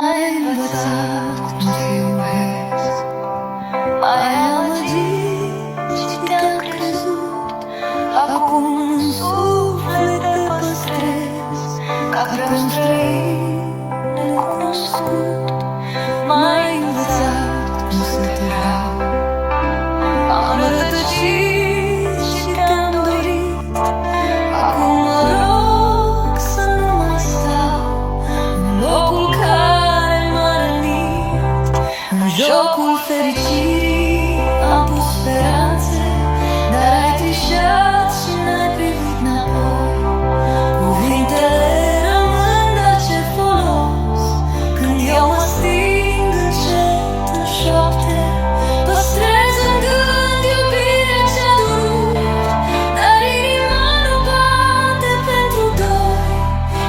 Ai învățat cum te iubesc, ai amăgit și te-am crezut. Acum în suflet te păstrez, ca pe un străin necunoscut. M-ai învățat cum să te vreau, am rătăcit și te-am dorit. Acum mă rog să nu mai stau în locul care m-a rănit. În jocul fericirii am pus speranțe, dar ai trișat și n-ai privit înapoi. Cuvintele rămân, dar ce folos când eu mă sting încet în șoapte. Păstrez în gând iubirea ce-a durut, dar inima nu bate pentru doi.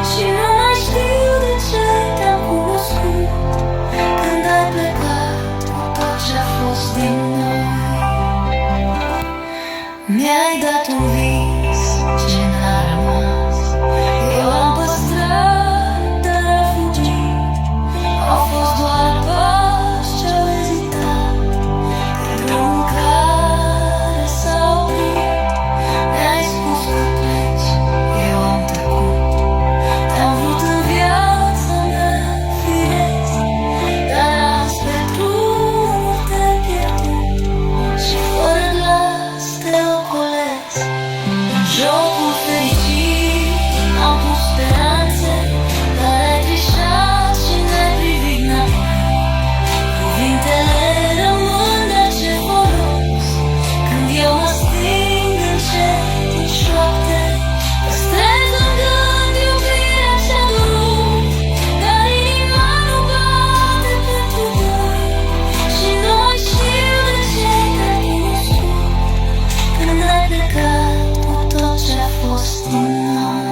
Și nu mai știu de ce te-am cunoscut când ai plecat cu tot ce-a fost din noi. Mi-ai dat un vis ce n-a rămas, eu l-am păstrat, dar a fugit. Au fost doar pași ce-au ezitat pe drumul care s-a oprit. Mi-ai spus că pleci, eu am tăcut. Te-am vrut în viața mea, firesc, dar azi pe drumul te-ai pierdut și fără glas te ocolesc. În jocul fericirii am pus speranțe, dar ai trișat și n-ai privit înapoi. Cuvintele rămân, dar ce folos când eu mă sting încet în șoapte. Păstrez în gând iubirea ce-a durut, dar inima nu bate pentru doi. Și nu mai știu de ce te-am cunoscut când ai plecat cu tot ce-a fost din noi.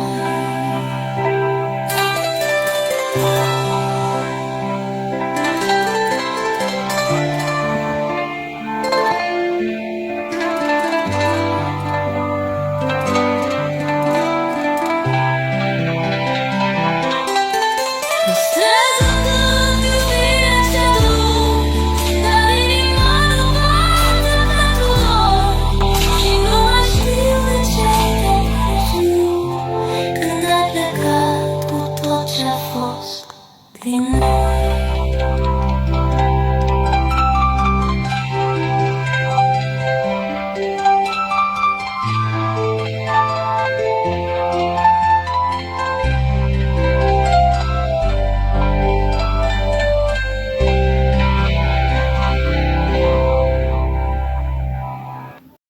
Păstrez în gând iubirea ce-a durut, dar inima nu bate pentru doi. Și nu mai știu de ce te-am cunoscut când ai plecat cu tot ce-a fost din noi.